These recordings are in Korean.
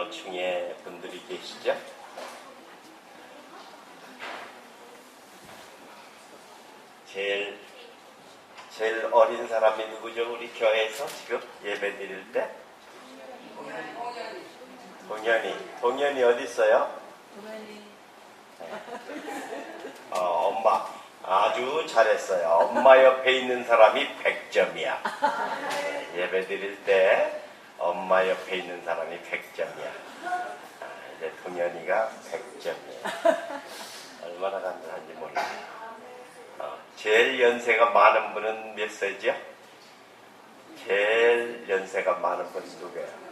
자녀층의 분들이 계시죠? 제일 어린 사람이 누구죠? 우리 교회에서 지금 예배 드릴 때? 동현이 어디 있어요? 엄마 아주 잘했어요. 엄마 옆에 있는 사람이 100점이야. 예배 드릴 때 엄마 옆에 있는 사람이 100점이야. 이제 동현이가 100점이에요. 얼마나 간단한지 모르겠어요. 제일 연세가 많은 분은 몇 세죠? 제일 연세가 많은 분은 누구예요?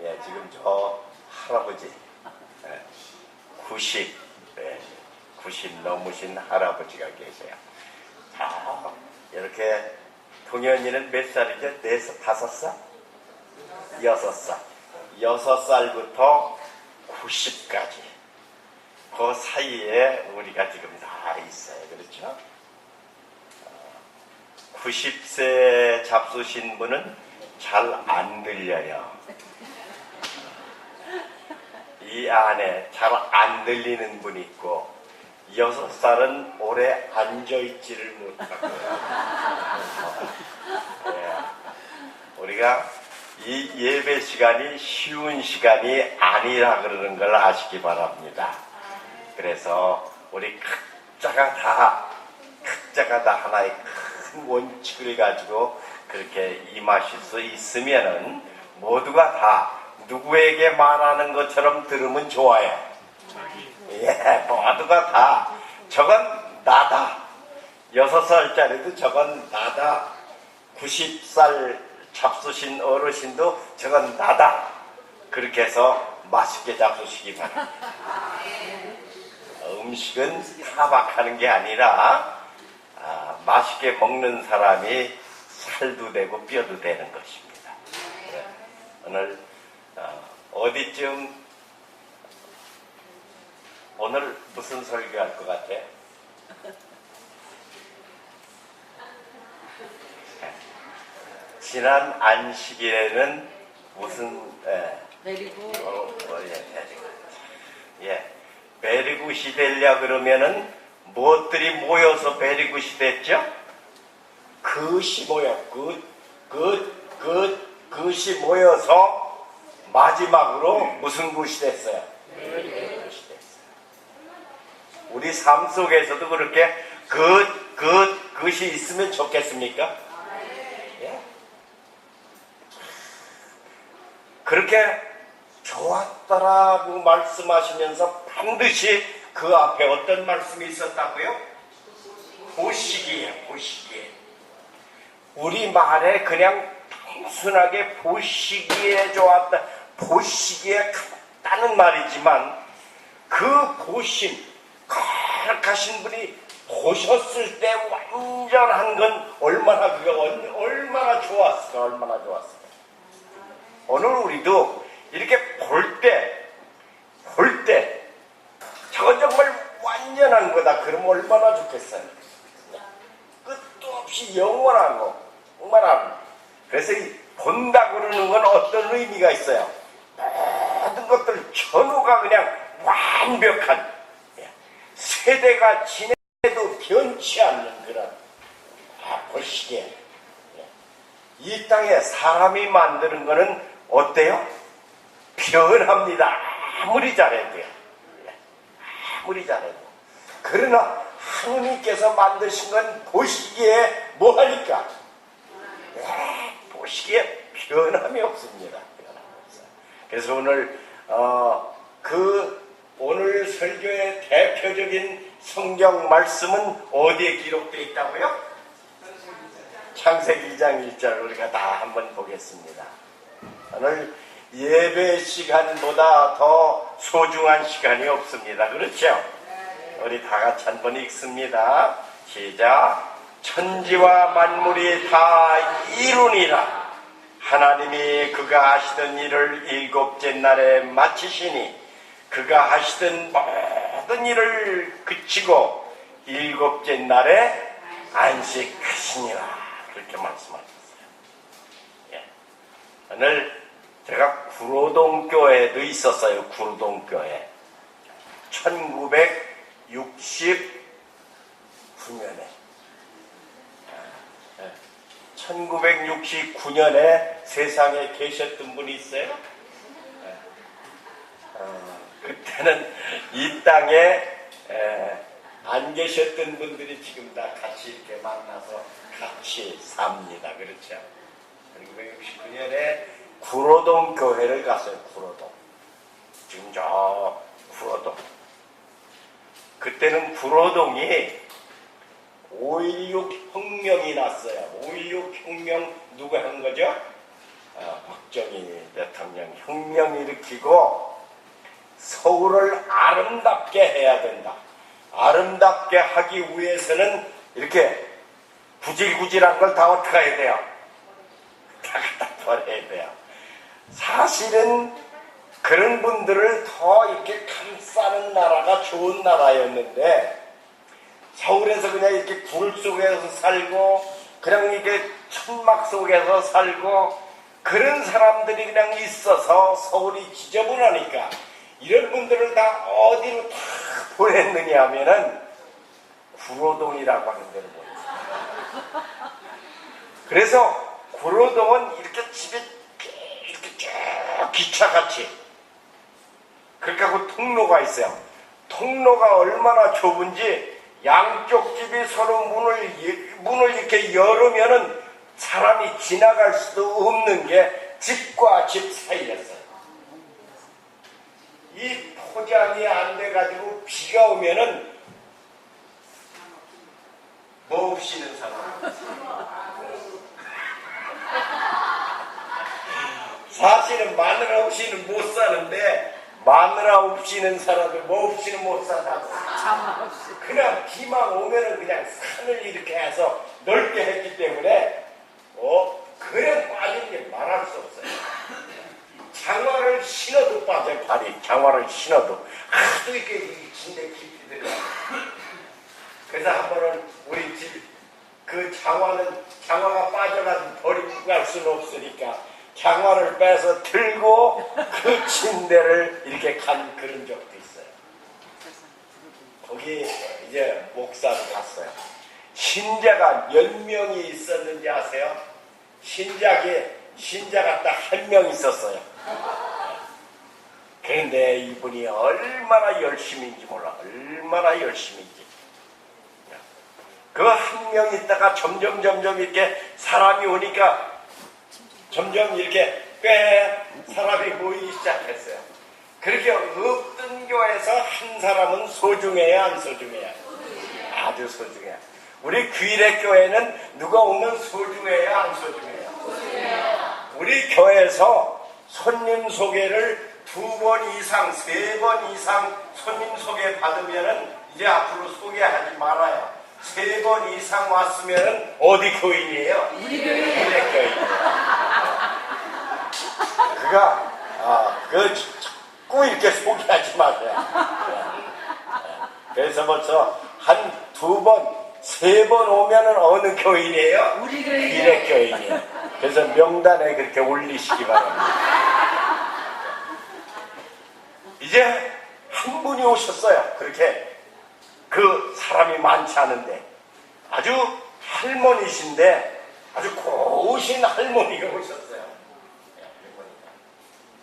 예, 지금 저 할아버지 90 넘으신 할아버지가 계세요. 자, 이렇게 동현이는 몇 살이죠? 5살? 6살. 6살부터 90까지 그 사이에 우리가 지금 다 있어요. 그렇죠? 90세 잡수신 분은 잘 안 들려요. 이 안에 잘 안 들리는 분이 있고 6살은 오래 앉아있지를 못하고요. 우리가 이 예배 시간이 쉬운 시간이 아니라 그러는 걸 아시기 바랍니다. 그래서 우리 각자가 다 하나의 큰 원칙을 가지고 그렇게 임하실 수 있으면은 모두가 다 누구에게 말하는 것처럼 들으면 좋아요. 예, 모두가 다 저건 나다. 6살짜리도 저건 나다. 90살 잡수신 어르신도 저건 나다. 그렇게 해서 맛있게 잡수시기 바랍니다. 음식은 타박하는 게 아니라 맛있게 먹는 사람이 살도 되고 뼈도 되는 것입니다. 오늘 어디쯤 오늘 무슨 설교할 것 같아? 지난 안식일에는 무슨 베리굿. 베리굿이 되려 그러면은 무엇들이 모여서 베리굿이 됐죠? 그것이 모여 그것이 모여서 마지막으로 무슨 굿이 됐어요? 베리굿이 됐어요. 우리 삶 속에서도 그렇게 그것이 있으면 좋겠습니까? 예? 그렇게 좋았다라고 말씀하시면서 반드시 그 앞에 어떤 말씀이 있었다고요? 보시기에. 우리 말에 그냥 단순하게 보시기에 좋았다, 보시기에 같다는 말이지만 그 보심, 거룩하신 분이 보셨을 때 완전한 건 얼마나 좋았을까. 오늘 우리도 이렇게 볼 때 저건 정말 완전한 거다. 그럼 얼마나 좋겠어요. 끝도 없이 영원하고 정말. 그래서 이 본다 그러는 건 어떤 의미가 있어요? 모든 것들 전후가 그냥 완벽한, 세대가 지내도 변치 않는 그런 보시기에 이 땅에 사람이 만드는 거는 어때요? 변합니다. 아무리 잘해도요. 그러나 하느님께서 만드신 건 보시기에 뭐하니까? 보시기에 변함이 없습니다. 그래서 오늘 오늘 설교의 대표적인 성경 말씀은 어디에 기록되어 있다고요? 창세기 2장 1절 우리가 다 한번 보겠습니다. 오늘 예배 시간보다 더 소중한 시간이 없습니다. 그렇죠? 우리 다 같이 한번 읽습니다. 시작. 천지와 만물이 다 이루니라. 하나님이 그가 하시던 일을 7째 날에 마치시니 그가 하시던 모든 일을 그치고 7째 날에 안식하시니라. 그렇게 말씀하셨어요. 오늘 제가 구로동교회도 있었어요. 구로동교회. 1969년에 1969년에 세상에 계셨던 분이 있어요. 그때는 이 땅에 안 계셨던 분들이 지금 다 같이 이렇게 만나서 같이 삽니다. 그렇죠? 1969년에 구로동 교회를 갔어요. 구로동. 지금 저 구로동. 그때는 구로동이 5.16 혁명이 났어요. 5.16 혁명 누가 한 거죠? 박정희 대통령 혁명 일으키고 서울을 아름답게 해야 된다. 아름답게 하기 위해서는 이렇게 구질구질한 걸 다 어떻게 해야 돼요? 다 갖다 버려야 돼요. 사실은 그런 분들을 더 이렇게 감싸는 나라가 좋은 나라였는데 서울에서 그냥 이렇게 굴 속에서 살고 그냥 이렇게 천막 속에서 살고 그런 사람들이 그냥 있어서 서울이 지저분하니까 이런 분들을 다 어디로 다 보냈느냐 하면은 구로동이라고 하는 데로 보냈어요. 그래서 구로동은 이렇게 집이 이렇게 쭉 기차같이 그렇게 하고 통로가 있어요. 통로가 얼마나 좁은지 양쪽 집이 서로 문을 이렇게 열으면은 사람이 지나갈 수도 없는 게 집과 집 사이였어요. 이 포장이 안 돼가지고 비가 오면은 뭐 없이는 사람. 사실은 마누라 없이는 못 사는데 마누라 없이는 살아도 뭐 없이는 못 산다고. 그냥 비만 오면은 그냥 산을 이렇게 해서 넓게 했기 때문에 그냥 빠진 게 말할 수 없어요. 장화를 신어도 빠져 발이. 장화를 신어도 하도 이렇게 진대 깊이 들어가. 그래서 한 번은 우리 집 그 장화가 빠져가지고 버리고 갈 수는 없으니까 장화를 빼서 들고 그 침대를 이렇게 간 그런 적도 있어요. 거기 이제 목사로 갔어요. 신자가 몇 명이 있었는지 아세요? 신자가 딱 한 명 있었어요. 그런데 이분이 얼마나 열심인지 몰라. 얼마나 열심인지. 그 한 명 있다가 점점 이렇게 사람이 오니까 점점 이렇게 꽤 사람이 모이기 시작했어요. 그렇게 없던 교회에서 한 사람은 소중해야 안 소중해야? 아주 소중해요. 우리 귀례교회는 누가 오면 소중해야 안 소중해요? 우리 교회에서 손님 소개를 2번 이상, 3번 이상 손님 소개 받으면은 이제 앞으로 소개하지 말아요. 3번 이상 왔으면은 어디 교인이에요? 우리 귀례교인이에요. 자꾸 이렇게 소개하지 마세요. 그래서 벌써 한 2번, 3번 오면은 어느 교인이에요? 우리 귀례교인이에요. 그래서 명단에 그렇게 올리시기 바랍니다. 이제 한 분이 오셨어요. 그렇게 그 사람이 많지 않은데 아주 할머니신데 아주 고우신 할머니가 오셨어요.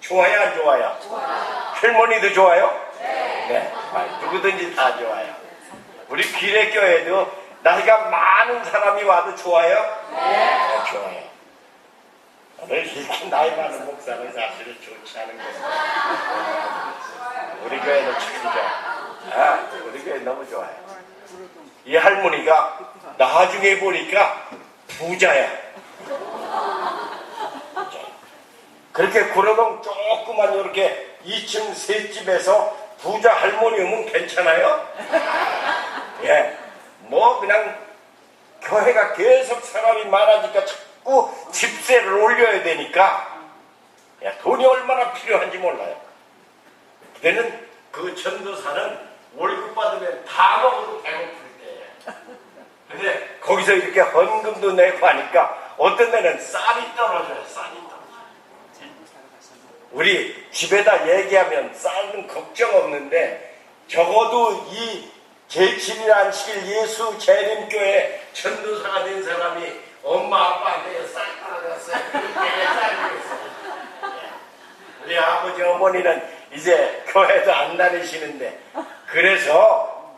좋아요, 안 좋아요? 좋아요. 할머니도 좋아요? 네. 누구든지 다 좋아요. 우리 귀례교회도 나이가 많은 사람이 와도 좋아요? 네, 좋아요. 오늘 이렇게 나이 많은 목사는 사실은 좋지 않은 거예요. 우리 교회도 참 좋아요. 우리 교회 너무 좋아요. 이 할머니가 나중에 보니까 부자야. 그렇게 구로동 조그만 이렇게 2층 세 집에서 부자 할머니 오면 괜찮아요? 예. 뭐 그냥 교회가 계속 사람이 많아지니까 자꾸 집세를 올려야 되니까 돈이 얼마나 필요한지 몰라요. 그때는 그 전도사는 월급 받으면 다 먹어도 배고플 때예요. 근데 거기서 이렇게 헌금도 내고 하니까 어떤 데는 쌀이 떨어져요. 쌀이 떨어져요. 우리 집에다 얘기하면 쌀은 걱정 없는데 적어도 이 제7일 안식일 예수 재림교회 전도사가 된 사람이 엄마 아빠한테 쌀 떨어졌어요. 그렇게 쌀이 있어요. 우리 아버지 어머니는 이제 교회도 안 다니시는데 그래서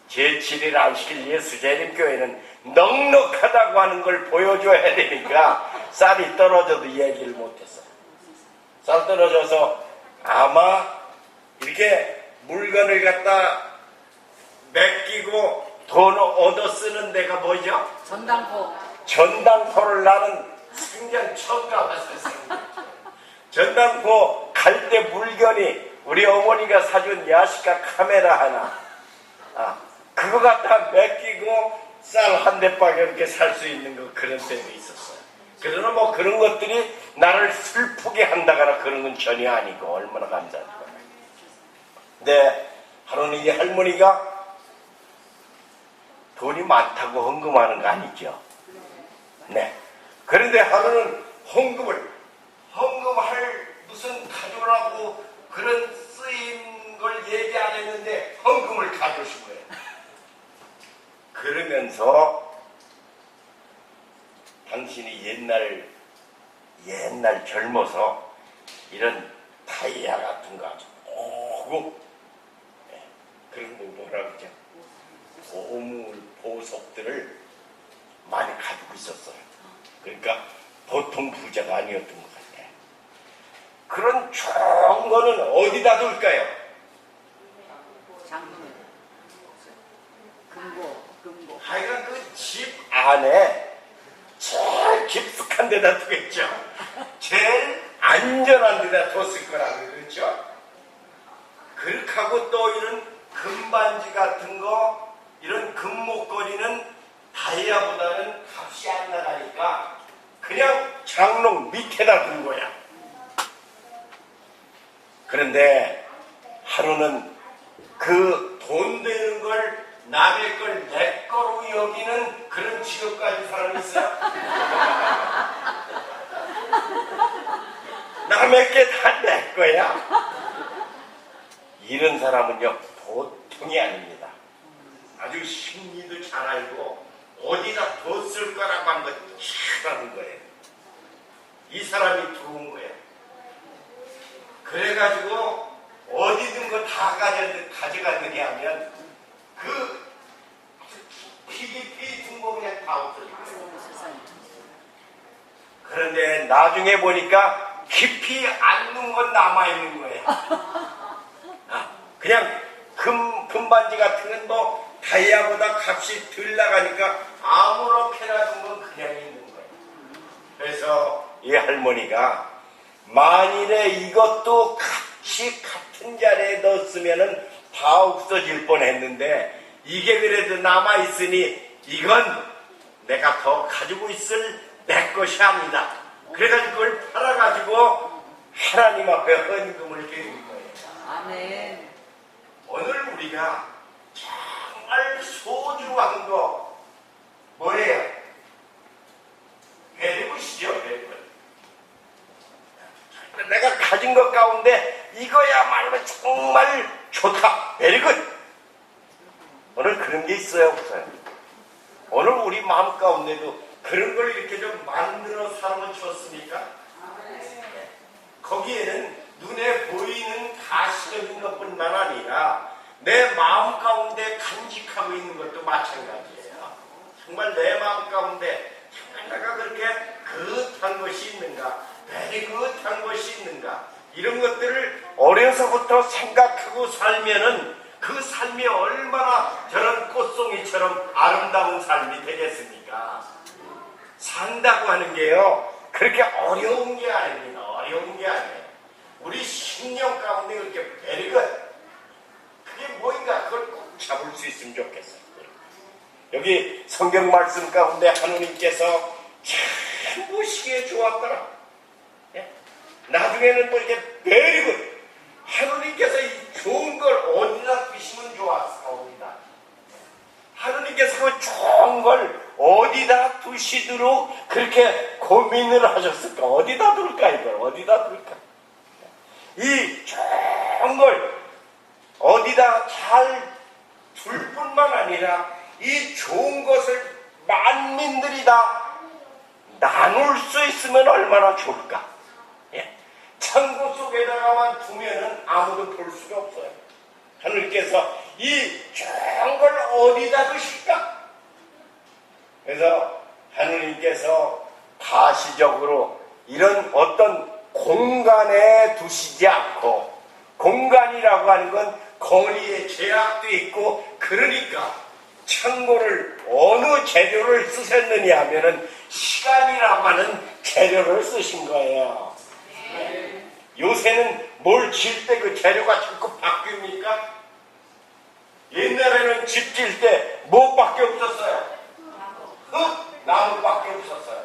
제7일 안식일 예수 재림교회는 넉넉하다고 하는 걸 보여줘야 되니까 쌀이 떨어져도 얘기를 못했어요. 쌀 떨어져서 아마 이렇게 물건을 갖다 맡기고 돈 얻어 쓰는 데가 뭐죠? 전당포. 전당포를 나는 생전 처음 가봤었어요. 전당포 갈 때 물건이 우리 어머니가 사준 야시카 카메라 하나, 그거 갖다 맡기고 쌀 한 대밖에 이렇게 살 수 있는 거 그런 때도 있었어요. 그러나 뭐 그런 것들이 나를 슬프게 한다거나 그런 건 전혀 아니고 얼마나 감사할까. 근데 하루는 이 할머니가 돈이 많다고 헌금하는 거 아니죠? 네. 그런데 하루는 헌금할 무슨 가져라고 그런 쓰인 걸 얘기 안 했는데 헌금을 가져오신 거예요. 그러면서 당신이 옛날 젊어서 이런 다이아 같은 거 아주 고급, 그런 거 뭐라 그러죠? 보물, 보석들을 많이 가지고 있었어요. 그러니까 보통 부자가 아니었던 것 같아요. 그런 좋은 거는 어디다 둘까요? 장롱에. 금고. 하여간 그 집 안에 제일 깊숙한 데다 두겠죠. 제일 안전한 데다 뒀을 거라고 그랬죠. 그렇게 하고 또 이런 금반지 같은 거, 이런 금목걸이는 다이아보다는 값이 안 나가니까 그냥 장롱 밑에다 둔 거야. 그런데 하루는 그 돈 되는 걸 남의 걸 내 거로 여기는 그런 직업 가진 사람이 있어요? 남의 게 다 내 거야. 이런 사람은요 보통이 아닙니다. 아주 심리도 잘 알고 어디다 뒀을 거라고 한 거 잘 아는 거예요. 이 사람이 들어온 거예요. 그래가지고 어디든 거 다 가져갔느냐 하면 그 PDP 등본 그냥 다 없어진 거예요. 그런데 나중에 보니까 깊이 안 넣은 건 남아있는 거예요. 그냥 금반지 같은 건 뭐 다이아보다 값이 덜 나가니까 아무렇게나 둔 건 그냥 있는 거예요. 그래서 이 할머니가 만일에 이것도 같이 같은 자리에 넣었으면은 다 없어질 뻔했는데 이게 그래도 남아있으니 이건 내가 더 가지고 있을 내 것이 아니다. 그래가지고 그걸 팔아가지고 하나님 앞에 헌금을 드린 거예요. 아멘. 오늘 우리가 정말 소중한 거 뭐예요? 베리굿이죠, 베리굿. 내가 가진 것 가운데 이거야말로 정말 좋다, 베리굿. 오늘 그런 게 있어요, 없어요? 오늘 우리 마음 가운데도 그런 걸 이렇게 좀 만들어 사람을 줬습니까? 거기에는 눈에 보이는 가시적인 것뿐만 아니라 내 마음 가운데 간직하고 있는 것도 마찬가지예요. 정말 내 마음 가운데 정말 내가 그렇게 그릇한 것이 있는가, 베리굿한 것이 있는가, 이런 것들을 어려서부터 생각하고 살면은 그 삶이 얼마나 저런 꽃송이처럼 아름다운 삶이 되겠습니까? 산다고 하는 게요, 그렇게 어려운 게 아닙니다. 어려운 게 아니에요. 우리 심령 가운데 그렇게 베리굿, 그게 뭐인가 그걸 꼭 잡을 수 있으면 좋겠어요. 여기 성경 말씀 가운데 하느님께서 참 보시기에 좋았더라. 예? 나중에는 뭐 이렇게 베리굿, 하느님께서 이 좋은 걸 어디다 두시면 좋았습니다. 하느님께서 그 좋은 걸 어디다 두시도록 그렇게 고민을 하셨을까? 어디다 둘까, 이걸 어디다 둘까? 이 좋은 걸 어디다 잘 둘 뿐만 아니라 이 좋은 것을 만민들이 다 나눌 수 있으면 얼마나 좋을까. 예. 창고 속에다가만 두면은 아무도 볼 수가 없어요. 하늘께서 이 좋은 걸 어디다 두실까? 그래서 하느님께서 가시적으로 이런 어떤 공간에 두시지 않고, 공간이라고 하는 건 거리에 제약도 있고, 그러니까 창고를 어느 재료를 쓰셨느냐 하면은 시간이라고 하는 재료를 쓰신 거예요. 요새는 뭘 질 때 그 재료가 자꾸 바뀝니까? 옛날에는 집 질 때 뭐밖에 없었어요? 흙, 나무밖에 없었어요.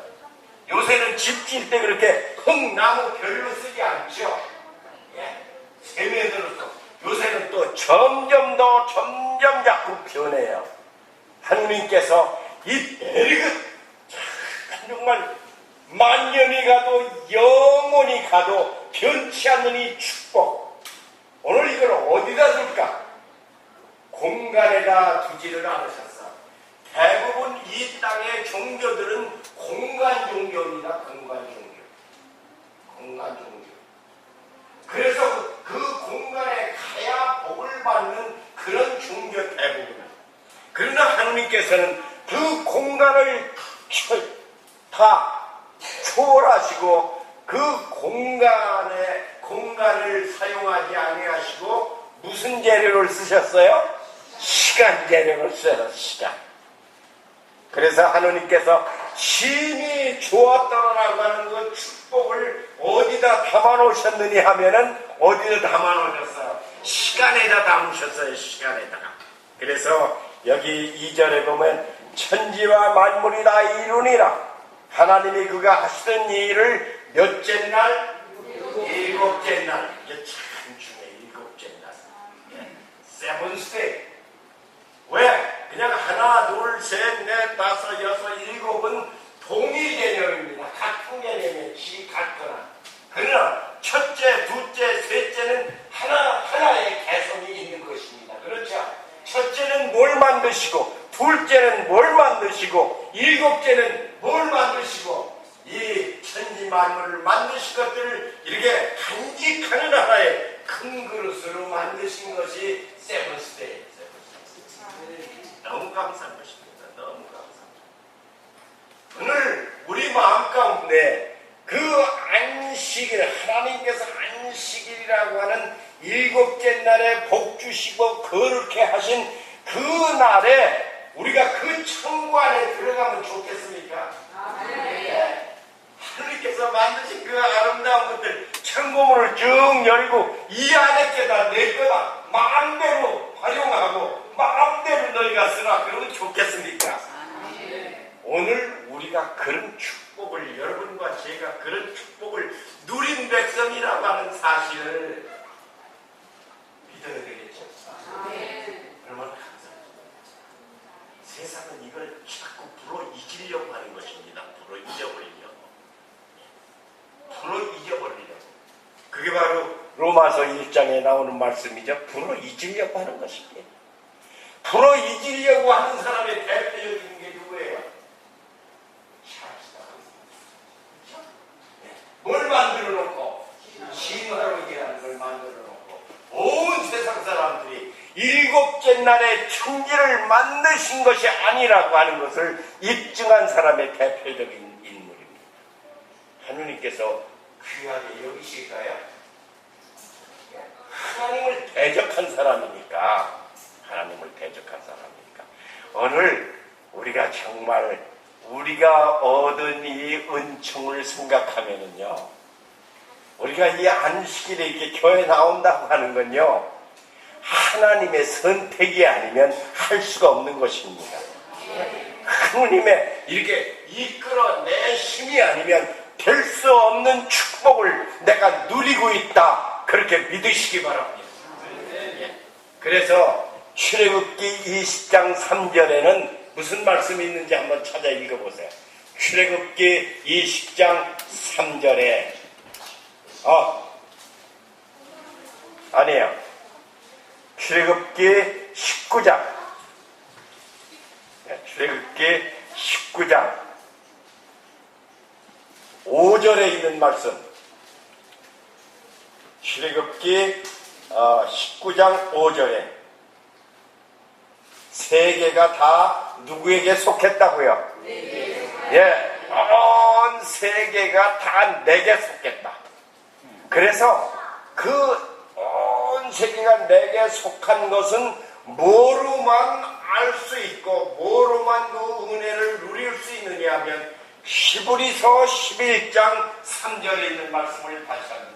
요새는 집 질 때 그렇게 흙, 나무 별로 쓰지 않죠. 예. 세면으로서 요새는 또 점점 자꾸 변해요. 하느님께서 이 베리그 정말 만년이 가도 영원히 가도 변치 않는 이 축복, 오늘 이걸 어디다 둘까? 공간에다 두지를 않으셨어. 대부분 이 땅의 종교들은 공간 종교입니다. 공간 종교. 그래서 그 공간에 가야 복을 받는 그런 종교 대부분. 그러나 하느님께서는 그 공간을 다 초월하시고 그 공간을 사용하지 아니하시고 무슨 재료를 쓰셨어요? 시간 재료를 써요. 시간. 그래서 하느님께서 심히 좋았다라고 하는 그 축복을 어디다 담아놓으셨느냐 하면은 어디다 담아놓으셨어요? 시간에다 담으셨어요. 시간에다가. 그래서 여기 2절에 보면 천지와 만물이 다 이루니라. 하나님이 그가 하시던 일을 몇째 날? 일곱째 날. 이게 참 중요해. 일곱째 날. 세븐스 데이. 왜? 그냥 하나, 둘, 셋, 넷, 다섯, 여섯, 일곱은 동일 개념입니다. 같은 개념이에요. 같거나. 그러나 첫째, 둘째, 셋째는 하나의 개성이 있는 것입니다. 그렇죠? 첫째는 뭘 만드시고, 둘째는 뭘 만드시고, 일곱째는 뭘 만드시고, 이 천지 만물을 만드신 것들을 이렇게 간직하는 하나의 큰 그릇으로 만드신 것이 세븐스데이. 너무 감사한 것입니다. 너무 감사합니다. 오늘 우리 마음 가운데 그 안식일, 하나님께서 안식일이라고 하는 일곱째 날에 복 주시고 거룩해 하신 그 날에 우리가 그 창고 안에 들어가면 좋겠습니까? 네. 하나님께서 만드신 그 아름다운 것들 창고문을 쭉 열고 이 안에 깨다 내 거다 마음대로 활용하고 마음대로 너희가 쓰라 그러면 좋겠습니까? 오늘 우리가 그런 축복을, 여러분과 제가 그런 축복을 누린 백성이라고 하는 사실을 믿어야 되겠죠? 얼마나 감사합니다. 세상은 이걸 자꾸 불어 잊으려고 하는 것입니다. 불어 잊어버리려고. 그게 바로 로마서 1장에 나오는 말씀이죠. 불어 잊으려고 하는 것입니다. 불어 잊으려고 하는 사람의 대표적인 게 누구예요? 뭘 만들어 놓고 신화로기라는 걸 만들어 놓고 온 세상 사람들이 일곱째 날에 천지를 만드신 것이 아니라고 하는 것을 입증한 사람의 대표적인 인물입니다. 하느님께서 귀하게 여기실까요? 하나님을 대적한 사람이니까. 오늘 우리가 정말 우리가 얻은 이 은총을 생각하면은요, 우리가 이 안식일에 이렇게 교회 나온다고 하는 건요, 하나님의 선택이 아니면 할 수가 없는 것입니다. 하나님의 이렇게 이끌어내 힘이 아니면 될 수 없는 축복을 내가 누리고 있다. 그렇게 믿으시기 바랍니다. 그래서 출애굽기 20장 3절에는 무슨 말씀이 있는지 한번 찾아 읽어보세요. 출애굽기 20장 3절에 아니에요. 출애굽기 19장. 출애굽기 19장 5절에 있는 말씀. 출애굽기 19장 5절에 세계가 다 누구에게 속했다고요? 예, 온 세계가 다 내게 속했다. 그래서 그 온 세계가 내게 속한 것은 뭐로만 알 수 있고 뭐로만 그 은혜를 누릴 수 있느냐 하면 히브리서 11장 3절에 있는 말씀을 다시 한번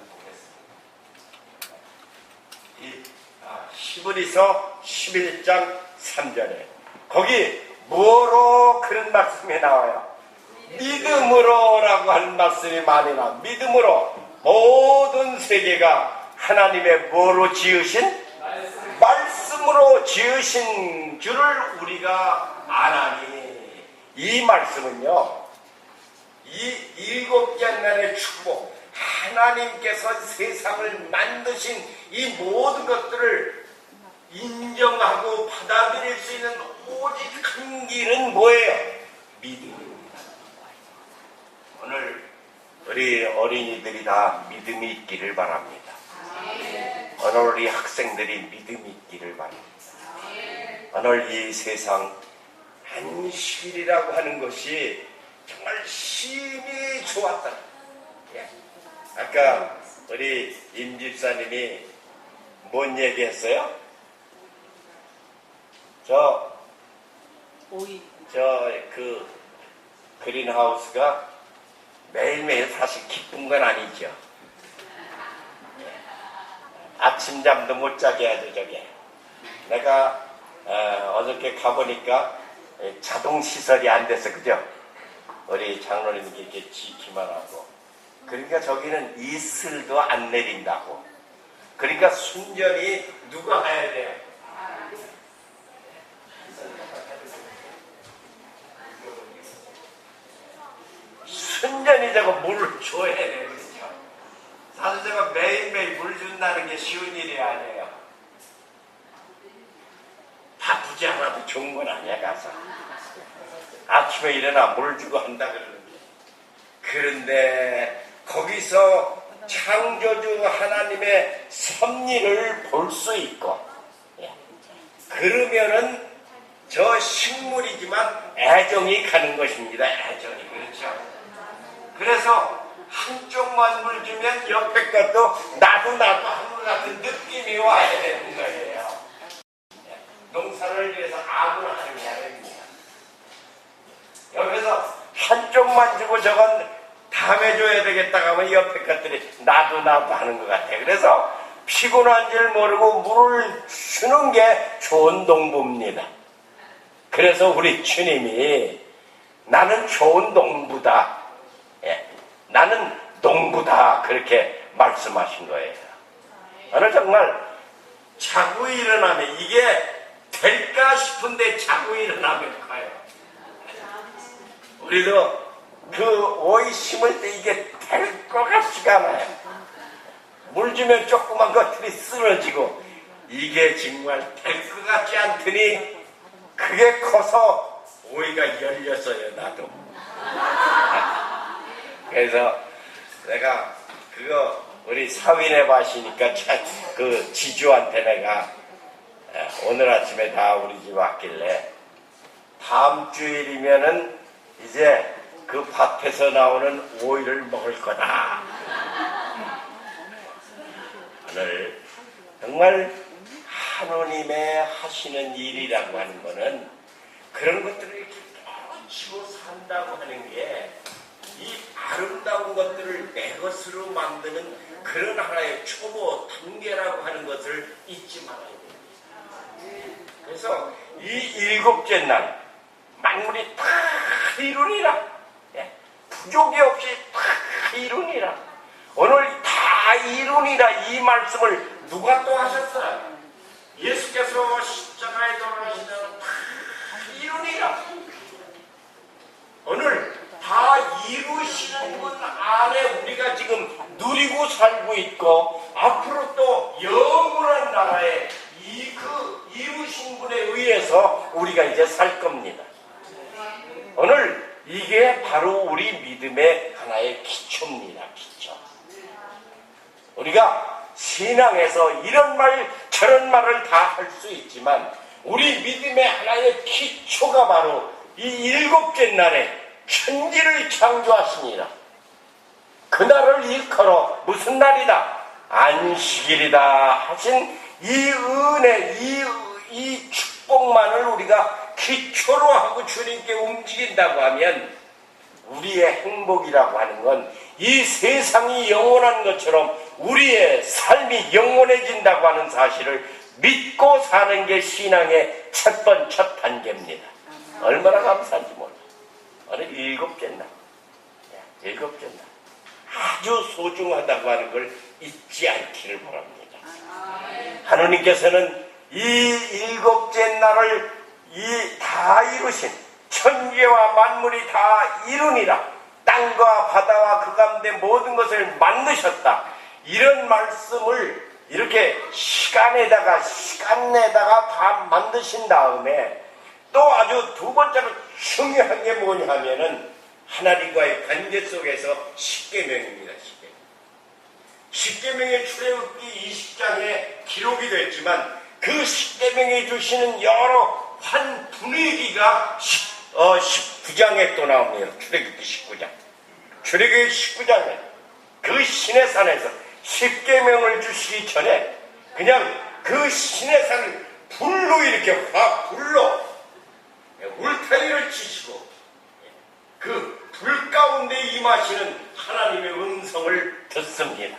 보겠습니다. 히브리서 11장 3절에 거기 뭐로 그런 말씀이 나와요? 믿음으로라고 하는 말씀이 많이 나와요. 믿음으로 모든 세계가 하나님의 뭐로 지으신? 말씀으로 지으신 줄을 우리가 아나니. 이 말씀은요, 이 일곱째 날의 축복, 하나님께서 세상을 만드신 이 모든 것들을 인정하고 받아들일 수 있는 오직 한 길은 뭐예요? 믿음입니다. 오늘 우리 어린이들이 다 믿음이 있기를 바랍니다. 오늘 우리 학생들이 믿음이 있기를 바랍니다. 오늘 이 세상 안식일이라고 하는 것이 정말 힘이 좋았다. 아까 우리 임 집사님이 뭔 얘기했어요? 그 그린하우스가 매일매일 사실 기쁜 건 아니죠. 아침잠도 못 자게 하죠, 저게. 내가 어저께 가보니까 자동시설이 안 돼서, 그죠? 우리 장로님께 이렇게 지키만 하고. 그러니까 저기는 이슬도 안 내린다고. 그러니까 순전히 누가 해야 돼요? 순전히 저거 물을 줘야 돼요. 그렇죠? 사실 제가 매일매일 물 준다는 게 쉬운 일이 아니에요. 바쁘지 않아도 좋은 건 아니야, 가서. 아침에 일어나 물 주고 한다 그러는데. 그런데 거기서 창조주 하나님의 섭리를 볼 수 있고, 그러면은 저 식물이지만 애정이 가는 것입니다. 애정이. 그렇죠? 그래서 한쪽만 물 주면 옆에 것도 나도 하는 것 같은 느낌이 와야 되는 거예요. 농사를 위해서 아무나 하는 게 아닙니다. 옆에서 한쪽만 주고 저건 다음에 줘야 되겠다 하면 옆에 것들이 나도 하는 것 같아요. 그래서 피곤한 줄 모르고 물을 주는 게 좋은 농부입니다. 그래서 우리 주님이 나는 좋은 농부다. 나는 농부다. 그렇게 말씀하신 거예요. 오늘 정말 자고 일어나면 이게 될까 싶은데 자고 일어나면 가요. 우리도 그 오이 심을 때 이게 될 것 같지가 않아요. 물 주면 조그만 것들이 쓰러지고 이게 정말 될 것 같지 않더니 그게 커서 오이가 열렸어요. 나도. 그래서 내가 그거 우리 사위네 밭이니까 그 지주한테 내가 오늘 아침에 다 우리 집 왔길래 다음 주일이면은 이제 그 밭에서 나오는 오이를 먹을 거다. 오늘 정말 하느님의 하시는 일이라고 하는 거는 그런 것들을 이렇게 펼치고 산다고 하는 게 이 아름다운 것들을 내 것으로 만드는 그런 하나의 초보 단계라고 하는 것을 잊지 말아야 됩니다. 그래서 이 일곱째 날 만물이 다 이루니라. 부족이 없이 다 이루니라. 오늘 다 이루니라 이 말씀을 누가 또 하셨어요? 예수께서 십자가에 돌아가시면 다 이루니라. 오늘 다 이루시는 분 안에 우리가 지금 누리고 살고 있고 앞으로 또 영원히 이제 살 겁니다. 오늘 이게 바로 우리 믿음의 하나의 기초입니다. 기초. 우리가 신앙에서 이런 말 저런 말을 다 할 수 있지만 우리 믿음의 하나의 기초가 바로 이 일곱째 날에 천지를 창조하시니라. 그날을 일컬어 무슨 날이다? 안식일이다 하신 이 은혜, 이 축복만을 우리가 기초로 하고 주님께 움직인다고 하면 우리의 행복이라고 하는 건 이 세상이 영원한 것처럼 우리의 삶이 영원해진다고 하는 사실을 믿고 사는 게 신앙의 첫 단계입니다. 얼마나 감사한지 몰라. 오늘 일곱째 날, 일곱째 날 아주 소중하다고 하는 걸 잊지 않기를 바랍니다. 하느님께서는 이 일곱째 날을 다 이루신 천지와 만물이 다 이루니라. 땅과 바다와 그 가운데 모든 것을 만드셨다. 이런 말씀을 이렇게 시간 내다가 다 만드신 다음에 또 아주 두 번째로 중요한 게 뭐냐 하면은 하나님과의 관계 속에서 십계명입니다. 십계명의 출애굽기 20장에 기록이 됐지만 그 십계명이 주시는 여러 한 분위기가 19장에 또 나옵니다. 출애굽기 19장. 출애굽기 19장에 그 시내산에서 십계명을 주시기 전에 그냥 그 시내산을 불로 이렇게 불로 울타리를 치시고 그 불 가운데 임하시는 하나님의 음성을 듣습니다.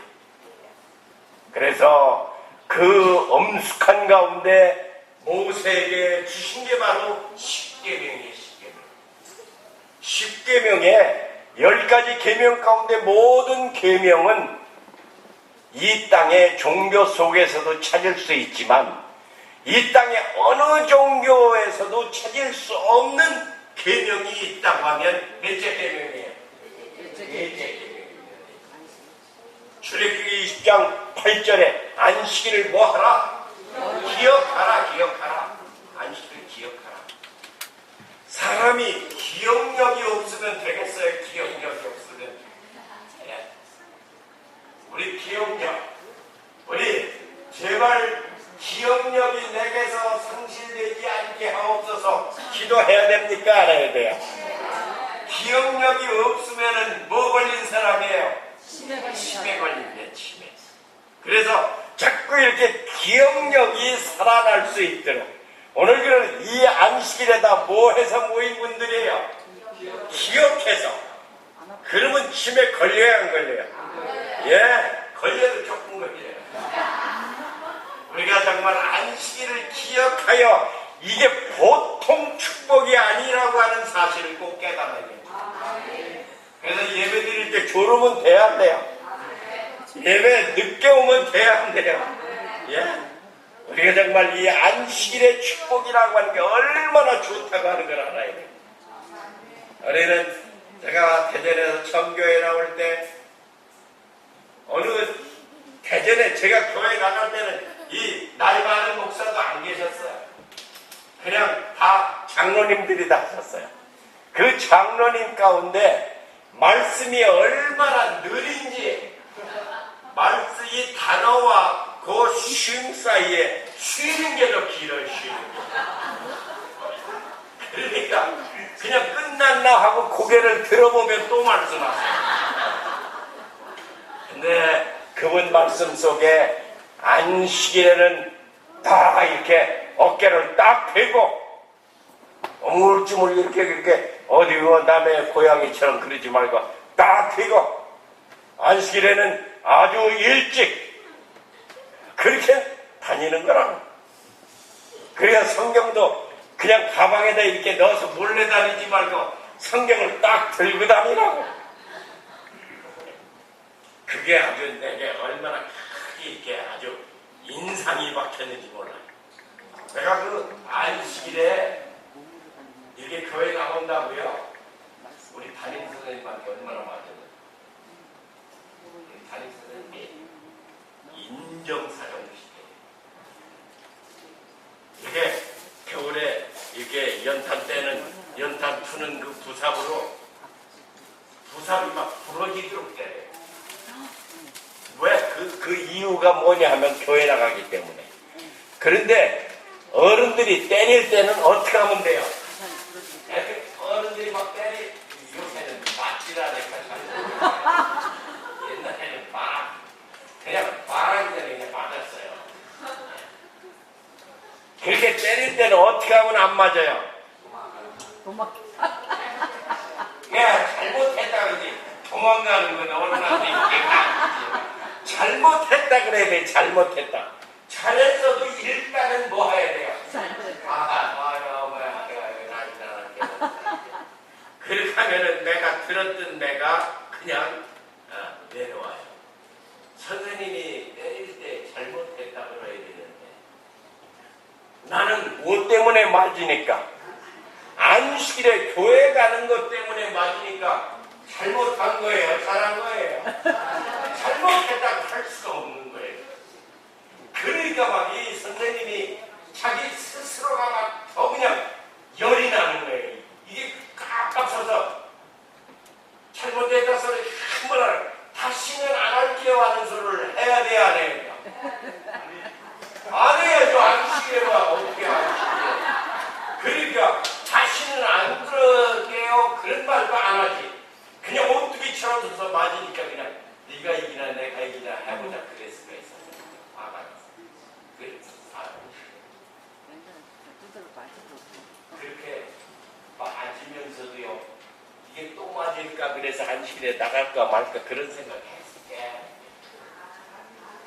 그래서 그 엄숙한 가운데 모세에게 주신 게 바로 십계명이에요. 십계명의 10가지 계명 가운데 모든 계명은 이 땅의 종교 속에서도 찾을 수 있지만 이 땅의 어느 종교에서도 찾을 수 없는 계명이 있다고 하면 몇째 계명이에요? 몇째 계명입니다. 출애굽기 20장 8절에 안식일을 뭐하라? 기억하라. 안식일을 기억하라. 사람이 기억력이 없으면 되겠어요? 기억력이 없으면. 우리 기억력, 우리 제발 기억력이 내게서 상실되지 않게 하옵소서. 기도해야 됩니까? 안 해야 돼요? 기억력이 없으면은 뭐 걸린 사람이에요? 치매 걸린대, 치매. 그래서 자꾸 이렇게 기억력이 살아날 수 있도록 오늘 그런 이 안식일에다 뭐 해서 모인 분들이에요? 기억해서. 그러면 치매 걸려야 안 걸려요? 예, 걸려도 조금 걸려요. 우리가 정말 안식일을 기억하여 이게 보통 축복이 아니라고 하는 사실을 꼭 깨달아야 돼요. 그래서 예배 드릴 때 졸으면 돼야 안 돼요? 예배 늦게 오면 돼야 안 돼요? 예? 우리가 정말 이 안식일의 축복이라고 하는 게 얼마나 좋다고 하는 걸 알아야 돼요. 올해는 제가 대전에서 처음 교회 나올 때 어느 대전에 제가 교회 나갈 때는 이 나이 많은 목사도 안 계셨어요. 그냥 다 장로님들이 다 하셨어요. 그 장로님 가운데 말씀이 얼마나 느린지 이 단어와 그 쉼 사이에 쉬는 게 더 길어요. 쉬는 게. 그러니까 그냥 끝났나 하고 고개를 들어보면 또 말씀하세요. 근데 그분 말씀 속에 안식일에는 다 이렇게 어깨를 딱 펴고 우물쭈물 이렇게 어디 남의 고양이처럼 그러지 말고 딱 펴고 안식일에는 아주 일찍 그렇게 다니는 거라고. 그래야 성경도 그냥 가방에다 이렇게 넣어서 몰래 다니지 말고 성경을 딱 들고 다니라고. 그게 아주 내게 얼마나 크게 이렇게 아주 인상이 박혔는지 몰라요. 내가 그 안식일에 이렇게 교회 나온다고요? 우리 담임 선생님한테 얼마나 맞았는지. 우리 담임 선생님이 인정사정 시대. 이렇게 겨울에 이렇게 때, 연탄 때는, 연탄 푸는 그 부삽으로 부삽이 막 부러지도록 때려요. 왜? 그 이유가 뭐냐 하면 교회 나가기 때문에. 그런데 어른들이 때릴 때는 어떻게 하면 돼요? 어른들이 막 때리, 요새는 맞지라니까. 옛날에는 그냥 말하기 전에 그냥 맞았어요. 그렇게 때릴 때는 어떻게 하면 안 맞아요? 도망. 야, 잘못했다 그러지. 도망가는 건 얼마나 잘못했다 그래야 돼. 잘못했다. 잘했어도 일단은 뭐 해야 돼요? 그렇게 하면은 내가 들었던 내가 그냥 내려와요. 선생님이 때릴 때 잘못했다 그래야 되는데 나는 뭐 때문에 맞으니까 안식일에 교회 가는 것 때문에 맞으니까 잘못한 거예요? 잘한 거예요? 잘못했다고 할 수가 없는 거예요. 그러니까 막 이 선생님이 자기 스스로가 막 더 그냥 열이 나는 거예요. 이게 깝깝서서 잘못했다 소리 한번 다시는 안 할게요 하는 소리를 해야 돼야 안 해요? 안 해야죠. 안식일에 막 어떻게 안식일에. 그러니까 다시는 안 그럴게요 그런 말도 안 하지. 그냥 오뚜기 쳐서 맞으니까 그냥 네가 이기나 내가 이기나 해보자 그럴 수가 있었어요. 그렇게 맞으면서도요 이게 또 맞을까 그래서 안식일에 나갈까 말까 그런 생각을 했을게.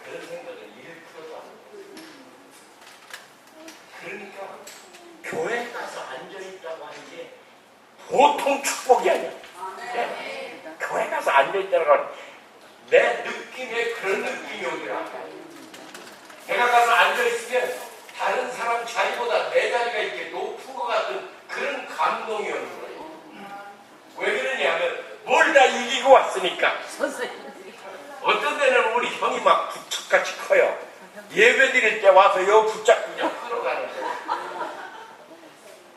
그런 생각을 1%도 안 해요. 그러니까 교회 가서 앉아있다고 하는 게 보통 축복이 아니야. 네. 교회 가서 앉아있다는 건 내 느낌에 그런 느낌이 오더라고요. 내가 가서 앉아있으면 다른 사람 자리보다 내 자리가 이렇게 높은 것 같은 그런 감동이 오는 거예요. 왜 그러냐면 뭘 다 이기고 왔으니까. 어떤 데는 우리 형이 막 부축같이 커요. 예배 드릴 때 와서 요 붙잡고 그냥 끌어가는 거예요.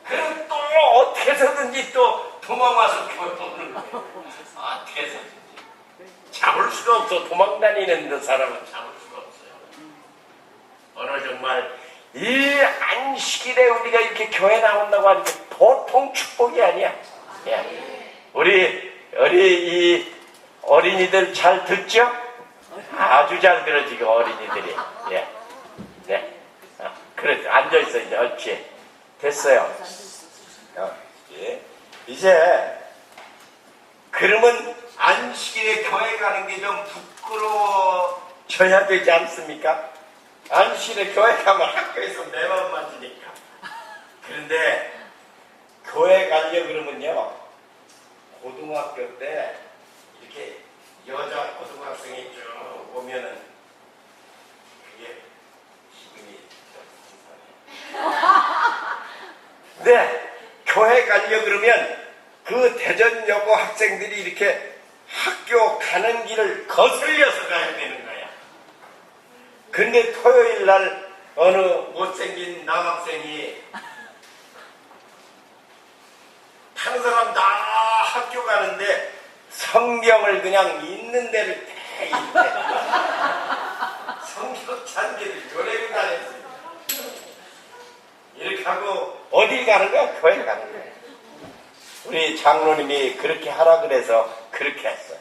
그럼 또 어떻게 해서든지 또 도망와서 교회 오는 거예요. 어떻게 해서든지. 잡을 수가 없어. 도망다니는 그 사람은 잡을 수가 없어요. 오늘 정말 이 안식일에 우리가 이렇게 교회 나온다고 하는 게 보통 축복이 아니야. 예. 우리 이 어린이들 잘 듣죠? 아주 잘 들어 지금 어린이들이. 예. 네. 그래 앉아있어 이제. 옳지. 됐어요. 예. 이제 그러면 안식일에 교회 가는 게 좀 부끄러워져야 되지 않습니까? 안식일에 교회 가면 학교에서 내 맘 맞으니까. 그런데 교회 가려고 그러면요 고등학교 때 이렇게 여자 고등학생이 쭉 오면은 그게 기분이 좀 이상해. 네, 교회 가려고 그러면 그 대전여고 학생들이 이렇게 학교 가는 길을 거슬려서 가야 되는 거야. 근데 토요일 날 어느 못생긴 남학생이 다른 사람 다 학교 가는데 성경을 그냥 있는 데를 다 읽대. 성경 잔디를 요래로 다녔어. 이렇게 하고 어딜 가는 거야? 교회 가는 거야. 우리 장로님이 그렇게 하라 그래서 그렇게 했어.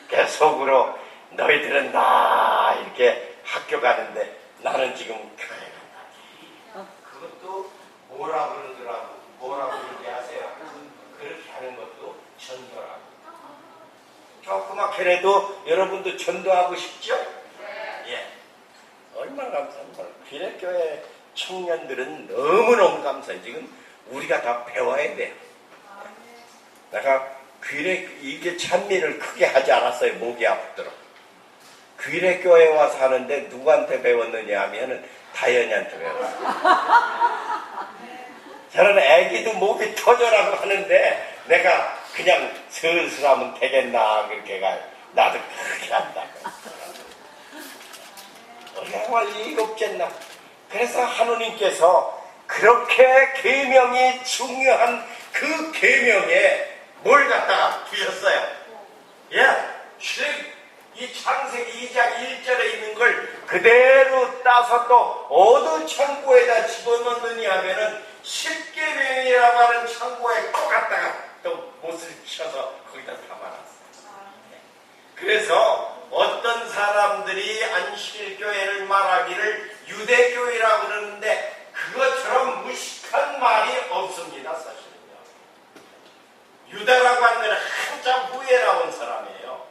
이렇게 속으로 너희들은 나 이렇게 학교 가는데 나는 지금 교회 간다. 그것도 뭐라 그러더라고. 뭐라 그러는지 아세요? 그렇게 하는 것도 전도라고. 조그맣게라도 여러분도 전도하고 싶죠? 예. 얼마나 감사합니다. 귀례교회 청년들은 너무너무 감사해. 지금 우리가 다 배워야 돼요. 내가 귀례 이게 찬미를 크게 하지 않았어요. 목이 아프도록. 귀례교회 와서 하는데 누구한테 배웠느냐 하면은 다현이한테 배웠어요. 저는 애기도 목이 터져라고 하는데 내가 그냥 슬슬 하면 되겠나 그렇게 가 나도 그렇게 한다고. 정말 이겁겠나. 그래서 하느님께서 그렇게 계명이 중요한 그 계명에 뭘 갖다가 두셨어요? 예, 이 창세기 2장 1절에 있는 걸 그대로 따서 또 어느 창고에다 집어넣느니 하면은 십계명이라고 하는 창고에 또 갖다가 또 못을 쳐서 거기다 담아놨어요. 그래서 어떤 사람들이 안식일교회를 말하기를 유대교회라고 그러는데 그것처럼 무식한 말이 없습니다. 사실은요. 유다라고 하는 건 한참 후에 나온 사람이에요.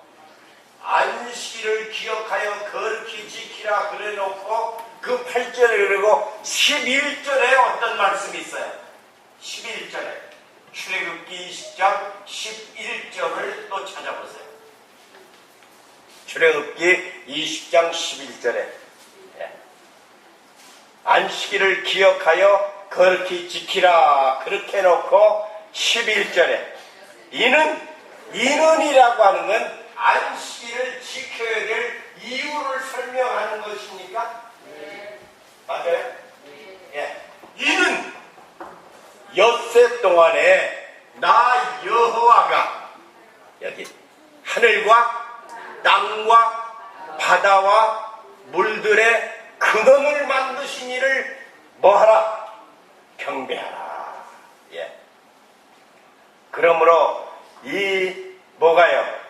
안식일을 기억하여 거룩히 지키라 그래놓고 그 8절에 그리고 11절에 어떤 말씀이 있어요? 11절에 출애굽기 20장 11절을 또 찾아보세요. 출애굽기 20장 11절에 안식일을 기억하여 거룩히 지키라 그렇게 해놓고 11절에 이는이라고 하는 건 안식일을 지켜야 될 이유를 설명하는 것입니까? 네. 맞아요? 네. 예. 이는 엿새 동안에 나 여호와가 여기 하늘과 땅과 바다와 물들의 근원을 만드신 이를 뭐하라? 경배하라. 예. 그러므로 뭐가요?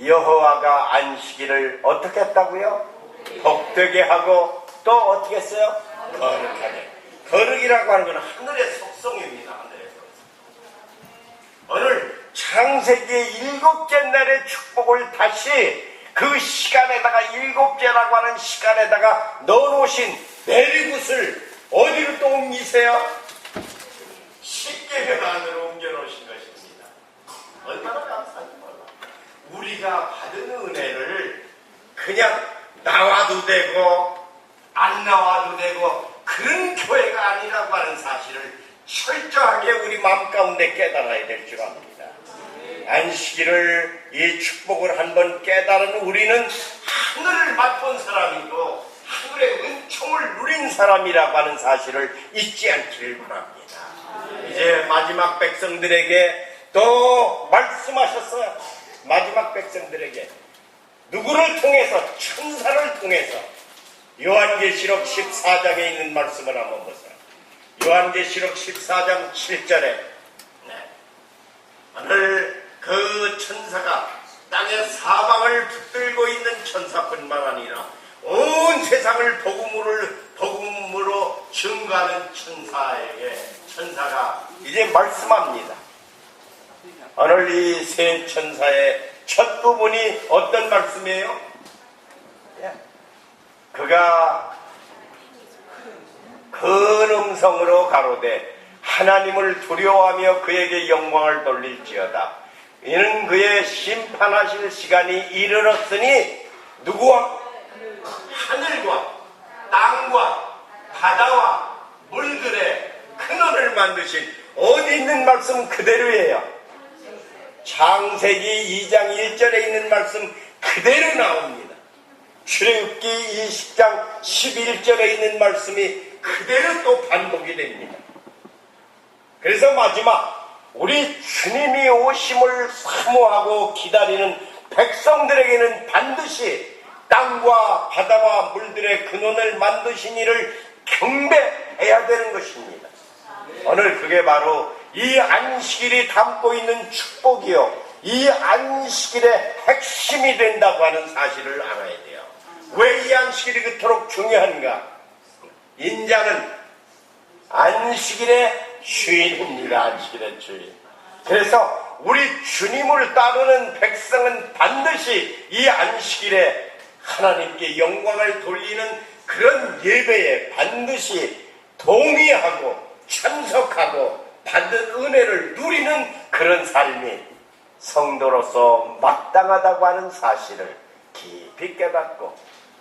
여호와가 안식일을 어떻게 했다고요? 복되게 하고 또 어떻게 했어요? 거룩하게. 거룩이라고 하는 건 하늘의 속성입니다. 하늘의 속성. 오늘 창세기의 7째 날의 축복을 다시 그 시간에다가 7째라고 하는 시간에다가 넣어놓으신 내리굿을 어디로 또 옮기세요? 십계명 안으로 옮겨놓으신 것입니다. 얼마나 감사한지 몰라. 우리가 받은 은혜를 그냥 나와도 되고 안 나와도 되고 그런 교회가 아니라고 하는 사실을 철저하게 우리 마음 가운데 깨달아야 될 줄 압니다. 안식일을 이 축복을 한번 깨달은 우리는 하늘을 맛본 사람이고 하늘의 은총을 누린 사람이라고 하는 사실을 잊지 않기를 바랍니다. 이제 마지막 백성들에게 또 말씀하셨어요. 마지막 백성들에게 누구를 통해서? 천사를 통해서. 요한계시록 14장에 있는 말씀을 한번 보세요. 요한계시록 14장 7절에 오늘 그 천사가 땅의 사방을 붙들고 있는 천사뿐만 아니라 온 세상을 복음으로 증거하는 천사가 이제 말씀합니다. 오늘 이 세 천사의 첫 부분이 어떤 말씀이에요? 그가 큰 음성으로 가로되 하나님을 두려워하며 그에게 영광을 돌릴지어다. 이는 그의 심판하실 시간이 이르렀으니 누구와? 하늘과 땅과 바다와 물들의 근원을 만드신 어디 있는 말씀 그대로예요. 창세기 2장 1절에 있는 말씀 그대로 나옵니다. 출애굽기 20장 11절에 있는 말씀이 그대로 또 반복이 됩니다. 그래서 마지막 우리 주님이 오심을 사모하고 기다리는 백성들에게는 반드시 땅과 바다와 물들의 근원을 만드신 이를 경배해야 되는 것입니다. 오늘 그게 바로 이 안식일이 담고 있는 축복이요, 이 안식일의 핵심이 된다고 하는 사실을 알아야 돼요. 왜 이 안식일이 그토록 중요한가? 인자는 안식일의 주인입니다. 안식일의 주인. 그래서 우리 주님을 따르는 백성은 반드시 이 안식일에 하나님께 영광을 돌리는 그런 예배에 반드시 동의하고 참석하고 받은 은혜를 누리는 그런 삶이 성도로서 마땅하다고 하는 사실을 깊이 깨닫고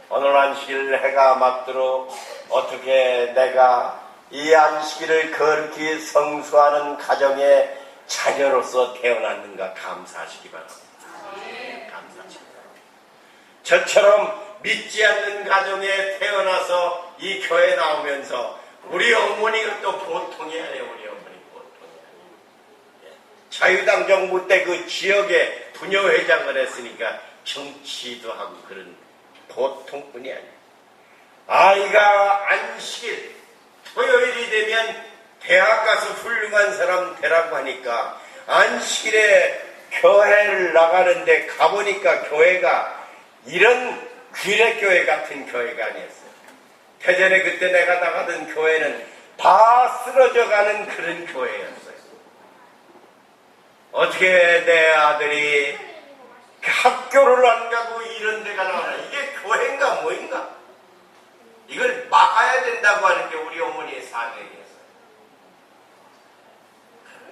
오늘 안식일 해가 맞도록 어떻게 내가 이 안식일을 거룩히 성수하는 가정의 자녀로서 태어났는가 감사하시기 바랍니다. 감사하시기 바랍니다. 저처럼 믿지 않는 가정에 태어나서 이 교회 나오면서 우리 어머니가 또 보통이 아니에요. 우리 어머니 보통이 아니에요. 자유당 정부 때 그 지역에 부녀회장을 했으니까 정치도 하고 그런 보통뿐이 아니에요. 아이가 안식일 토요일이 되면 대학 가서 훌륭한 사람 되라고 하니까 안식일에 교회를 나가는데 가보니까 교회가 이런 귀례교회 같은 교회가 아니었어요. 대전에 그때 내가 나가던 교회는 다 쓰러져가는 그런 교회였어요. 어떻게 내 아들이 학교를 안 가고 이런 데가 나오나. 이게 교회인가 뭐인가. 이걸 막아야 된다고 하는 게 우리 어머니의 사명이었어요.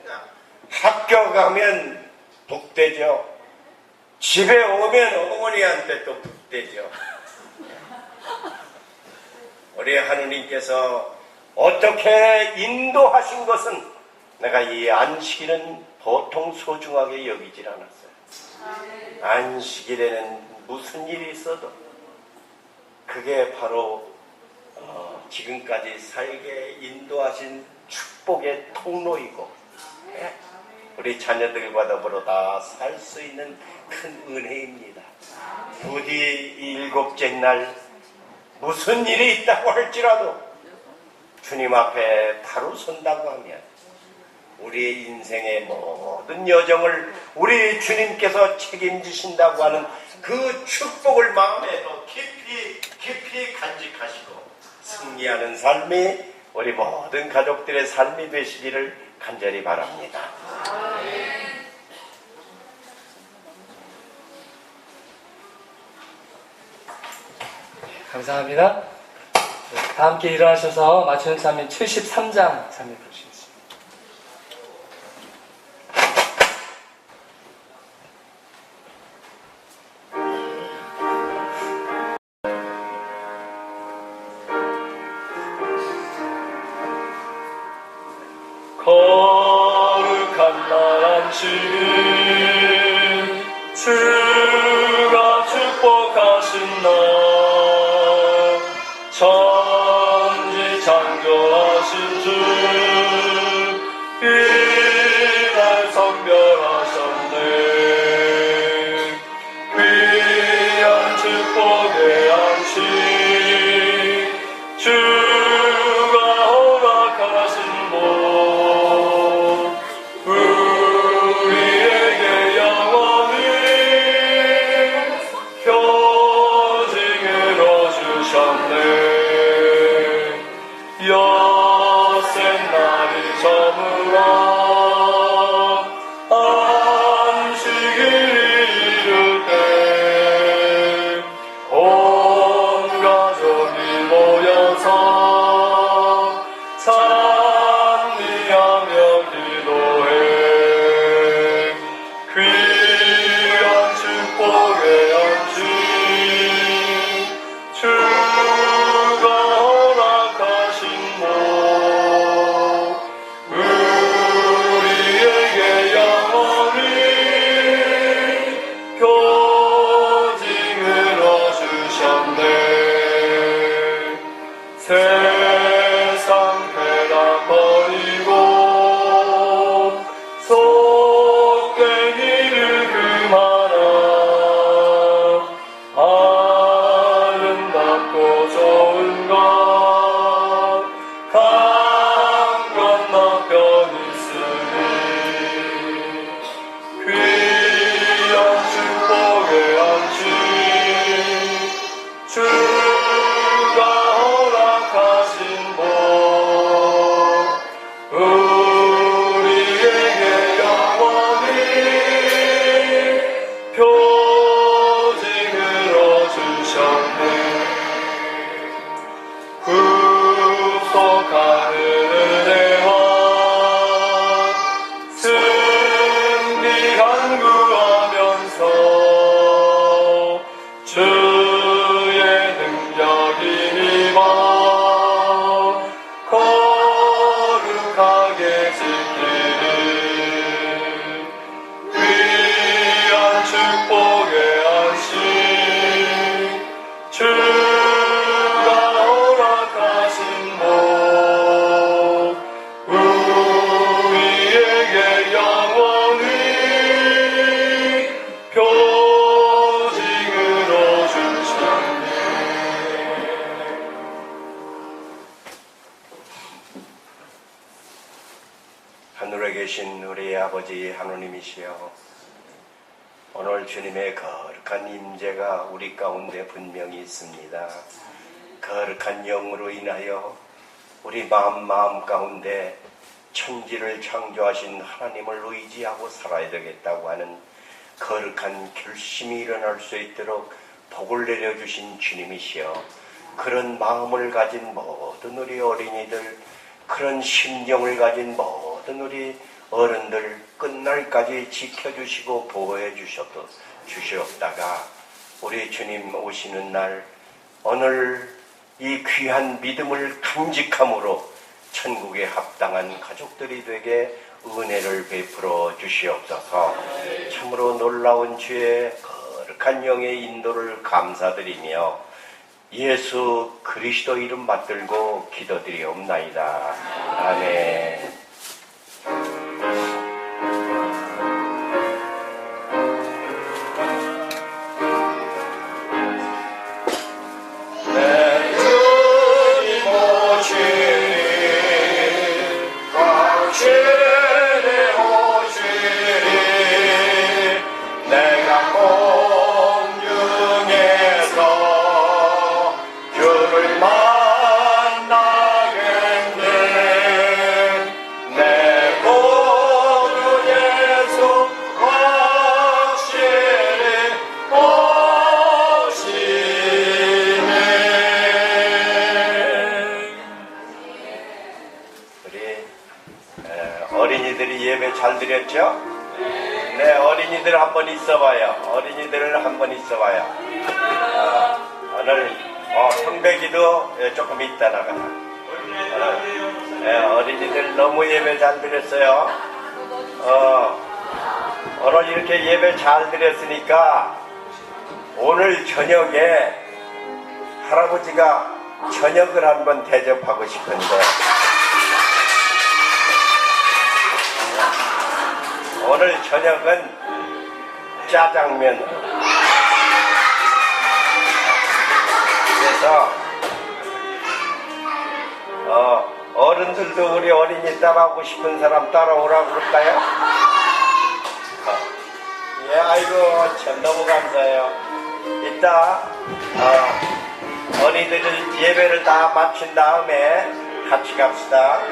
그러니까 학교 가면 복되죠. 집에 오면 어머니한테 또 복되죠. 우리 하느님께서 어떻게 인도하신 것은 내가 이 안식일은 보통 소중하게 여기질 않았어요. 안식일에는 무슨 일이 있어도 그게 바로 지금까지 살게 인도하신 축복의 통로이고 우리 자녀들과 더불어 다 살 수 있는 큰 은혜입니다. 부디 이 일곱째 날 무슨 일이 있다고 할지라도 주님 앞에 바로 선다고 하면 우리의 인생의 모든 여정을 우리 주님께서 책임지신다고 하는 그 축복을 마음에 더 깊이 간직하시고 승리하는 삶이 우리 모든 가족들의 삶이 되시기를 간절히 바랍니다. 감사합니다. 다 함께 일어나셔서 맞추는 찬미 73장 찬미 부르시겠습니다. 거룩한 날 안식일 주가 축복하신 날 천지 창조하신 주 이날 성별하셨네. 귀한 축복의 안식 주가 허락하신 복 우리에게 영원히 표징으로 주셨네. 여센 날이 저물어 안식일 이룰 때 온 가족이 모여서 찬미하며 기도해. 귀한 축복의 안식 주가 허락하신 복 우리에게 영원히 교징으로 주셨네. 세상 회랑 버리고 속된 일을 금하라. 아름답고 좋은 것 강 건너편 있으니 귀한 축복의 안식 주가 허락하신 복 우리에게 영원히 표징으로 주셨네. 구속하는 은혜와 승리 간구하면서 주의 능력이 힘입어 거룩하게 지키리. 귀한 축복의 안식 주가 허락하신 복 하늘에 계신 우리 아버지 하느님이시여, 오늘 주님의 거룩한 임재가 우리 가운데 분명히 있습니다. 거룩한 영으로 인하여 우리 마음 가운데 천지를 창조하신 하나님을 의지하고 살아야 되겠다고 하는 거룩한 결심이 일어날 수 있도록 복을 내려주신 주님이시여, 그런 마음을 가진 모든 우리 어린이들, 그런 심정을 가진 모든 우리 어른들 끝날까지 지켜주시고 보호해 주시옵다가 우리 주님 오시는 날 오늘 이 귀한 믿음을 간직함으로 천국에 합당한 가족들이 되게 은혜를 베풀어 주시옵소서. 참으로 놀라운 주의 거룩한 영의 인도를 감사드리며 예수 그리스도 이름 받들고 기도드리옵나이다. 아멘. 어린이들이 예배 잘 드렸죠? 네, 어린이들 한번 있어봐요. 어린이들을 한번 있어봐요. 오늘 성배기도 조금 이따 나가. 어린이들 너무 예배 잘 드렸어요. 오늘 이렇게 예배 잘 드렸으니까 오늘 저녁에 할아버지가 저녁을 한번 대접하고 싶은데, 오늘 저녁은 짜장면. 그래서 어른들도 우리 어린이 따라오고 싶은 사람 따라오라고 그럴까요? 예, 아이고 참 너무 감사해요. 이따 어린이들 예배를 다 마친 다음에 같이 갑시다.